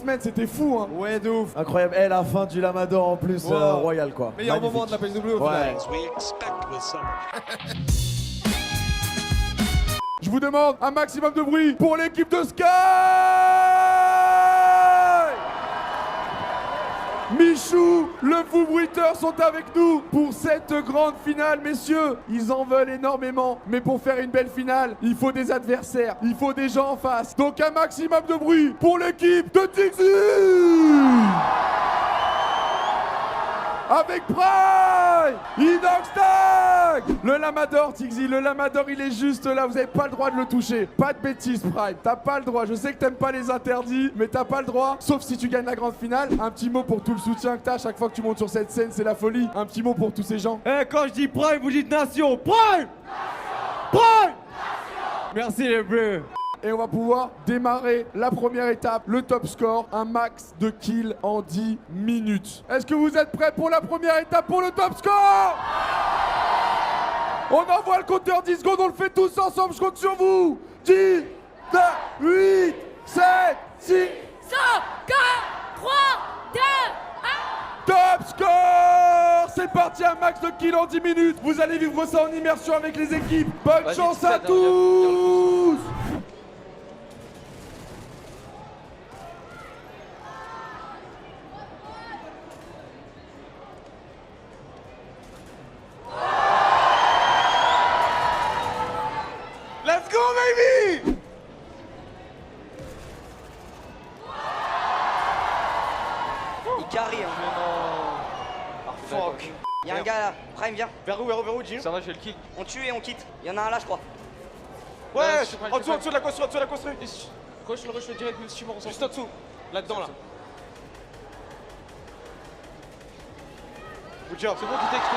semaine, c'était fou, hein. Ouais, de ouf. Incroyable. Et la fin du Lamador en plus, royal quoi. Meilleur Magnifique. moment de la PSW au final. Je vous demande un maximum de bruit pour l'équipe de Sky. Michou, le fou bruiteur sont avec nous pour cette grande finale, messieurs. Ils en veulent énormément, mais pour faire une belle finale, il faut des adversaires, il faut des gens en face. Donc un maximum de bruit pour l'équipe de Tixi avec Prime, Inoxtag, le Lamador, Tixi, le Lamador il est juste là, vous avez pas le droit de le toucher. Pas de bêtises Prime, t'as pas le droit, je sais que t'aimes pas les interdits, mais t'as pas le droit, sauf si tu gagnes la grande finale. Un petit mot pour tout le soutien que t'as à chaque fois que tu montes sur cette scène, c'est la folie. Un petit mot pour tous ces gens. Eh, quand je dis Prime, vous dites Nation. Prime. Prime. Merci les bleus. Et on va pouvoir démarrer la première étape, le top score, un max de kills en 10 minutes. Est-ce que vous êtes prêts pour la première étape, pour le top score? On envoie le compteur 10 secondes, on le fait tous ensemble, je compte sur vous. 10, 9, 8, 7, 6, 5, 4, 3, 2, 1. top score! C'est parti, un max de kills en 10 minutes. Vous allez vivre ça en immersion avec les équipes. Bonne chance à tous! Let's go, baby! Il carry, hein. Fuck. Y'a un gars là. Prime, viens. Vers où, Jim? Ça va, j'ai le kick. On tue et on quitte. Y'en a un là, je crois. Ouais, je sais pas, en dessous de la construction, Rush direct, si on Juste en dessous. Là-dedans, là. Good job. C'est bon, qui texte.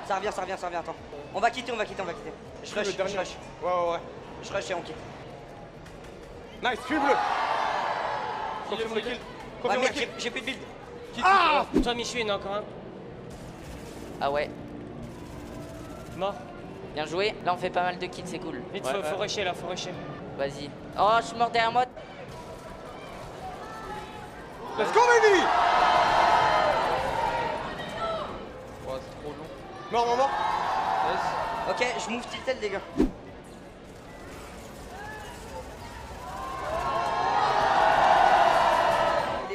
Ça revient, attends. On va quitter. Je rush. Ouais. Je rush et on quitte. Nice, fuis bleu. Confirme le kill. Ouais, Confirme le merde, kill. j'ai plus de build. Ah! Toi, Michou, il y en a encore un. Ah ouais, Mort. bien joué. Là on fait pas mal de kills, c'est cool. Vite, faut rusher là, faut rusher. Vas-y. Oh, je suis mort derrière moi. Let's go, baby! Ouais, c'est trop long. Mort. Ok, je move tilted, les gars.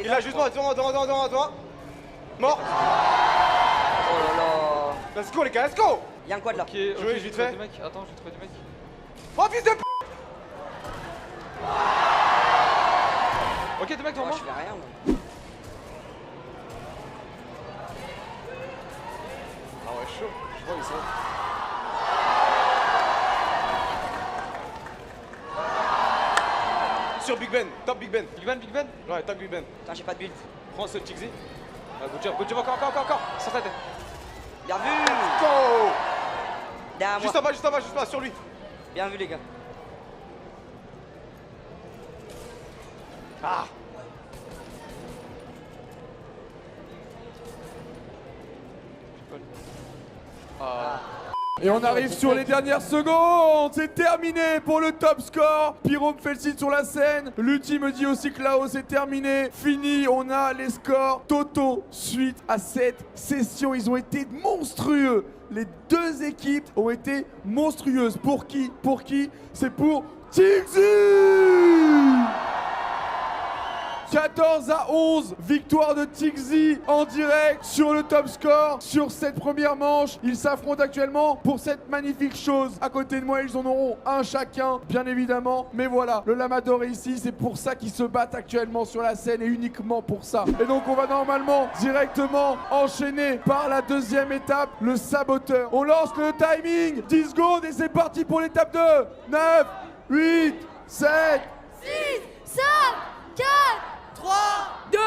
Il a juste devant toi. Mort. Oh là là. Let's go, les gars, let's go! Y'a un quad là. Ok, Jouez, j'ai vite trouvé fait. des mecs. Attends, j'ai trouvé des mecs. Oh, fils de p***! Ok, des mecs devant Oh, moi. je fais rien, moi. Ah ouais, chaud. Je vois, ils sont. Sur Big Ben, top Big Ben. Big Ben. Ouais, top Big Ben. Putain, j'ai pas de build. Prends ce Tixi. Ah, good job, encore. Sans tête. Bien vu. Go! Derrière moi. Juste en bas, sur lui. Bien vu, les gars. Ah! Et on arrive sur les dernières secondes. C'est terminé pour le top score. Pyro me félicite sur la scène. Lutti me dit aussi que là-haut c'est terminé. Fini, on a les scores totaux suite à cette session. Ils ont été monstrueux. Les deux équipes ont été monstrueuses. Pour qui? C'est pour Tixi! 14-11, victoire de Tixi en direct sur le top score sur cette première manche. Ils s'affrontent actuellement pour cette magnifique chose. À côté de moi, ils en auront un chacun, bien évidemment. Mais voilà, le Lamador est ici, c'est pour ça qu'ils se battent actuellement sur la scène et uniquement pour ça. Et donc on va normalement directement enchaîner par la deuxième étape, le saboteur. On lance le timing, 10 secondes et c'est parti pour l'étape 2. 9, 8, 7, 6, 5, 4, 3, 2,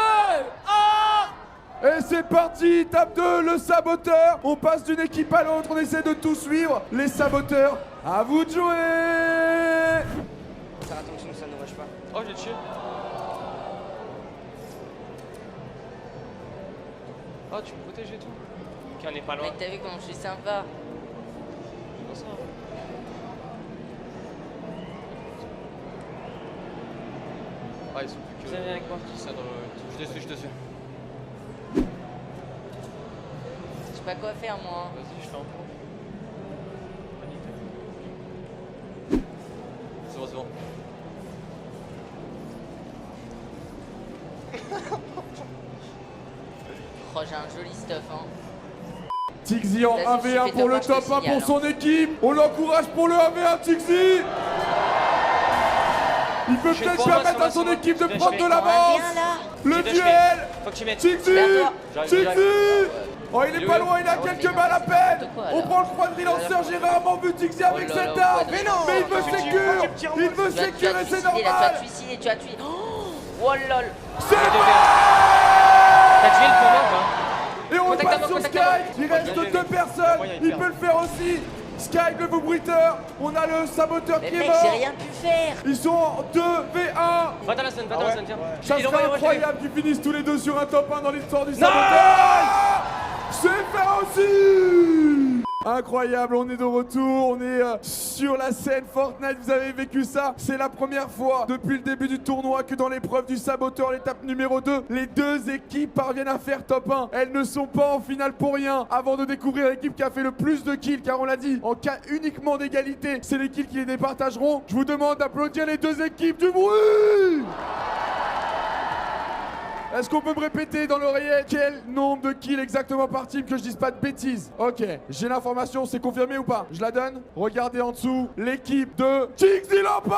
1. Et c'est parti, étape 2, le saboteur. On passe d'une équipe à l'autre, on essaie de tout suivre. Les saboteurs, à vous de jouer. Faire attention, ça ne rush pas. Oh, j'ai tué. Oh, tu me protèges et tout. Ok, on est pas loin. Mec, t'as vu comment je suis sympa? C'est pour ça. Ah, ils sont plus que. Viens avec moi. Ça dans le. Je te suis, je te suis. Je sais pas quoi faire moi. Vas-y, je fais un point. C'est bon, c'est bon. Oh, j'ai un joli stuff, hein. Tixi en Vas-y, 1v1 fais pour top le un, je te top 1 pour signale, son équipe. On l'encourage pour le 1v1 Tixi. Il peut Je fais peut-être pour moi, permettre ça à son va, équipe de je vais, prendre je de vais. l'avance. Viens là. Le Je vais, duel. Faut que tu mettes. Tixi. Vers toi. J'arrive, Tixi. j'arrive. Oh, il est pas loin, il a Ah ouais, quelques mais non, balles à c'est peine. n'importe quoi, On là. prend le quadrilanceur, j'ai rarement vu Tixi avec Oh là cette là, arme. mais non. Mais il veut sécure. Il veut Tu vas te sécurer, c'est suicider, là, tu vas normal. te suicider, tu vas te suicider. Oh lol. C'est bon. T'as tué le combat ou pas? Et on Contact à passe moi, sur contact à moi. Skype. Il reste Bien, deux personnes. moyen de Il faire. peut le faire aussi. Skype, le vibruiteur. On a le saboteur Mais qui est mec, mort. j'ai rien pu faire. Ils sont en 2v1. Va dans la scène, va dans la scène, tiens. Ça Il est serait envoyé, moi, je l'ai vu. incroyable qu'ils finissent tous les deux sur un top 1 dans l'histoire du saboteur. C'est fait aussi. Incroyable, on est de retour, on est sur la scène Fortnite, vous avez vécu ça. C'est la première fois depuis le début du tournoi que dans l'épreuve du saboteur, l'étape numéro 2, les deux équipes parviennent à faire top 1. Elles ne sont pas en finale pour rien. Avant de découvrir l'équipe qui a fait le plus de kills, car on l'a dit, en cas uniquement d'égalité, c'est les kills qui les départageront. Je vous demande d'applaudir les deux équipes, du bruit. Est-ce qu'on peut me répéter dans l'oreillette quel nombre de kills exactement par team, que je dise pas de bêtises? Ok, j'ai l'information, c'est confirmé ou pas? Je la donne. Regardez en dessous, l'équipe de Tixi l'emporte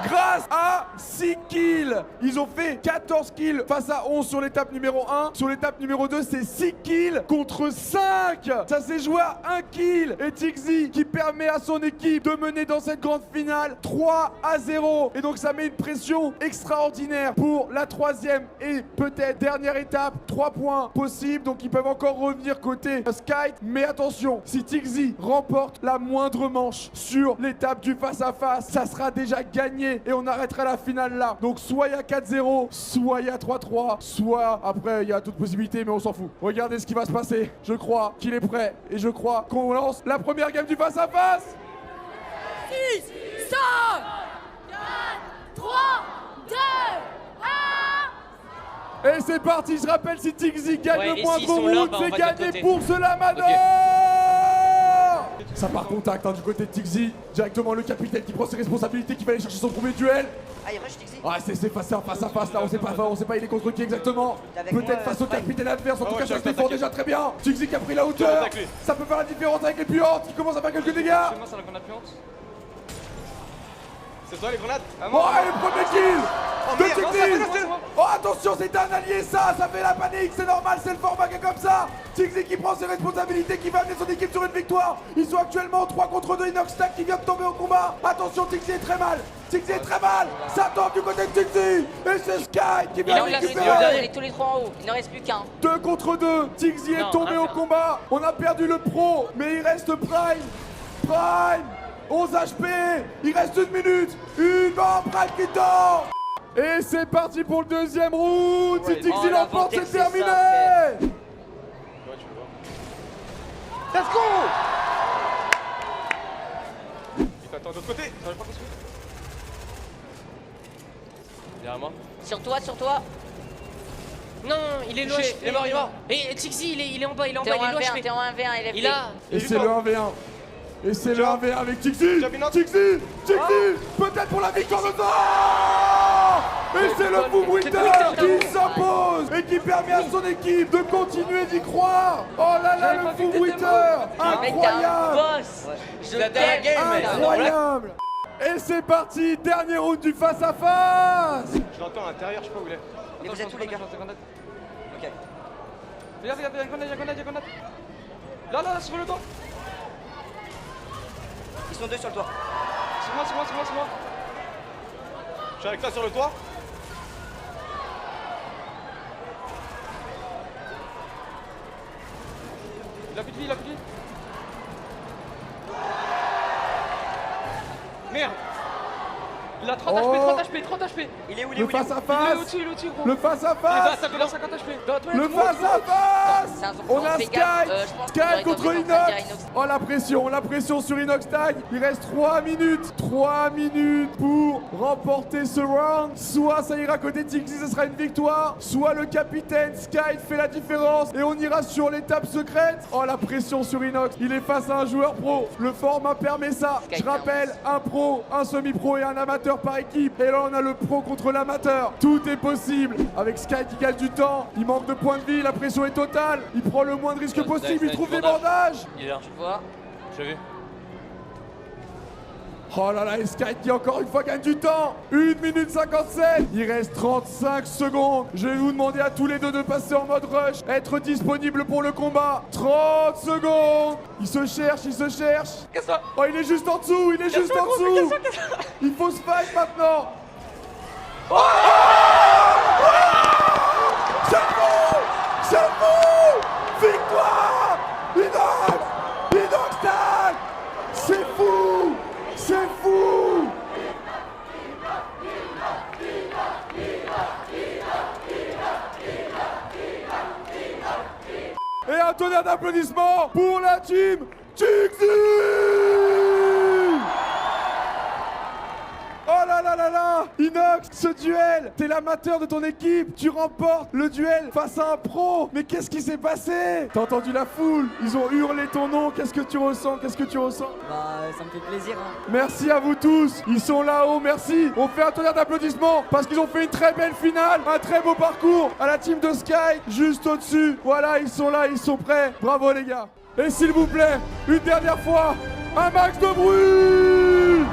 grâce à 6 kills. Ils ont fait 14 kills face à 11 sur l'étape numéro 1. Sur l'étape numéro 2, c'est 6 kills contre 5. Ça s'est joué à 1 kill. Et Tixi qui permet à son équipe de mener dans cette grande finale 3-0. Et donc ça met une pression extraordinaire pour la troisième et peut-être dernière étape. 3 points possibles, donc ils peuvent encore revenir côté Sky. Mais attention, si Tixi remporte la moindre manche sur l'étape du face-à-face, ça sera déjà gagné. Et on arrêtera la finale là. Donc soit il y a 4-0, soit il y a 3-3, soit après il y a toute possibilité, mais on s'en fout. Regardez ce qui va se passer. Je crois qu'il est prêt et je crois qu'on lance la première game du face-à-face. 6, 5, 4, 3, 2, 1. Et c'est parti. Je rappelle, si Tixi gagne Ouais, le et moindre s'ils sont là, round, bah, on c'est va de l'autre gagné côté. pour ce Lamador. Ok. Ça part contact du côté de Tixi. Directement le capitaine qui prend ses responsabilités, qui va aller chercher son premier duel. Ah, il rush Tixi. Ah, c'est face à face là, on sait pas il est contre qui exactement. Avec Peut-être moi, face au Spike. capitaine adverse, en tout ouais, cas je ça se reste défend attaqué. déjà très bien. Tixi qui a pris la hauteur, attaque lui. ça peut faire la différence avec les puantes qui commencent à faire quelques dégâts. Chez moi, c'est la grenade puante. C'est toi les grenades? Ah, Oh, moi. et le premier kill de merde, non, Tixi. c'est pas moi. Oh, attention, c'est un allié ça fait la panique, c'est normal, c'est le format qui est comme ça. Tixi qui prend ses responsabilités, qui va amener son équipe sur une victoire. Ils sont actuellement 3 contre 2, Inoxtag qui vient de tomber au combat. Attention, Tixi est très mal. Tixi est très mal. Ça tombe du côté de Tixi. Et c'est Sky qui Il vient en reste récupérer. tous les trois en haut. Il n'en reste plus qu'un. 2 contre 2, Tixi est Non, tombé un au faire. combat. On a perdu le pro, mais il reste Prime. 11 HP, il reste 1 minute. Une barre Prime qui tombe. Et c'est parti pour le deuxième round. Si Tixi Oh, l'emporte, l'avantage, c'est c'est ça, terminé. Ouais, tu le vois. Let's go. Il t'attend de l'autre côté. Ça va pas construire. Derrière moi. Sur toi. Non, il est loin. Il est mort, il est mort. Et Tixi, il est en bas, il est en T'es bas, en il est loin. 1v1, t'es en 1v1, il est Il a. Et c'est le 1v1. Et c'est le 1v1 avec Tixi. Jabinot. Tixi, peut-être pour la victoire de temps. Et c'est le Fou Winter qui s'impose et qui permet à son équipe de continuer d'y croire. Oh là là, le Fou Winter, Mec, t'es un incroyable, boss. Je la dernière t'aime. game, incroyable. Et c'est parti, dernier round du face-à-face. Je l'entends à l'intérieur, je sais pas où il est. Mais vous êtes où, les gars? Ok. Regarde, il y a une grenade. Là, sur le toit. Ils sont 2 sur le toit. C'est moi. Je suis avec toi sur le toit. Il a plus de vie, Merde. Il a 30 Oh. HP, 30 HP, 30 HP. Il est où, Le face à face. Il est au-dessus, gros. Le face à Il est face. à 50 HP. Dans la toilette, Le monte, face à monte. face. C'est un On a fais Sky. gaffe, je pense qu'il Sky aurait contre dû Inox. dire Inox. Oh la pression sur Inox Tag. Il reste 3 minutes. 3 minutes pour remporter ce round. Soit ça ira côté Tixi, ce sera une victoire. Soit le capitaine Sky fait la différence et on ira sur l'étape secrète. Oh la pression sur Inox. Il est face à un joueur pro. Le format permet ça. Sky Je rappelle, un pro, un semi-pro et un amateur par équipe. Et là on a le pro contre l'amateur. Tout est possible. Avec Sky qui gagne du temps. Il manque de points de vie. La pression est totale. Il prend le moins de risques possible. Il trouve des bandages. Il est là, Tu vois? j'ai vu. Oh là là, et Sky qui encore une fois gagne du temps. 1 minute 57. Il reste 35 secondes. Je vais vous demander à tous les deux de passer en mode rush. Être disponible pour le combat. 30 secondes. Il se cherche, il se cherche. Qu'est-ce que ça? Oh, il est juste en dessous, il est juste en dessous. Il faut se fight maintenant. C'est fou. Victoire. Inox. Inox Tag. C'est fou. C'est fou. Et un tonnerre d'applaudissements pour la team Tixi. Oh là là là là! Inox, ce duel! T'es l'amateur de ton équipe, tu remportes le duel face à un pro! Mais qu'est-ce qui s'est passé? T'as entendu la foule? Ils ont hurlé ton nom, qu'est-ce que tu ressens? Qu'est-ce que tu ressens? Bah, ça me fait plaisir. Hein. Merci à vous tous, ils sont là-haut, merci! On fait un tonnerre d'applaudissements parce qu'ils ont fait une très belle finale, un très beau parcours à la team de Sky, juste au-dessus. Voilà, ils sont là, ils sont prêts. Bravo les gars! Et s'il vous plaît, une dernière fois, un max de bruit!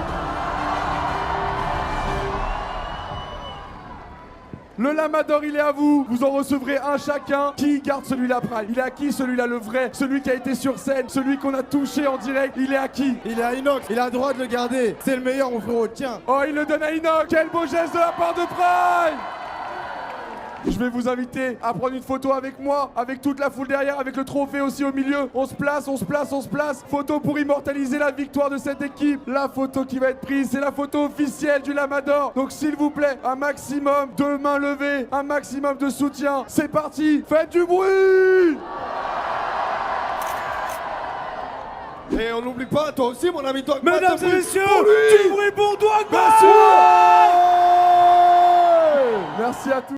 Le Lamador, il est à vous. Vous en recevrez un chacun. Qui garde celui-là, Prime? Il est à qui celui-là, le vrai? Celui qui a été sur scène, celui qu'on a touché en direct, il est à qui? Il est à Inox, il a le droit de le garder. C'est le meilleur, mon frérot, tiens. Oh, il le donne à Inox. Quel beau geste de la part de Prime. Je vais vous inviter à prendre une photo avec moi, avec toute la foule derrière, avec le trophée aussi au milieu. On se place, on se place, on se place. Photo pour immortaliser la victoire de cette équipe. La photo qui va être prise, c'est la photo officielle du Lamador. Donc s'il vous plaît, un maximum de mains levées, un maximum de soutien. C'est parti, faites du bruit! Et on n'oublie pas, toi aussi, mon ami, toi. Mesdames et messieurs, du bruit pour Dwagba. Merci à tous.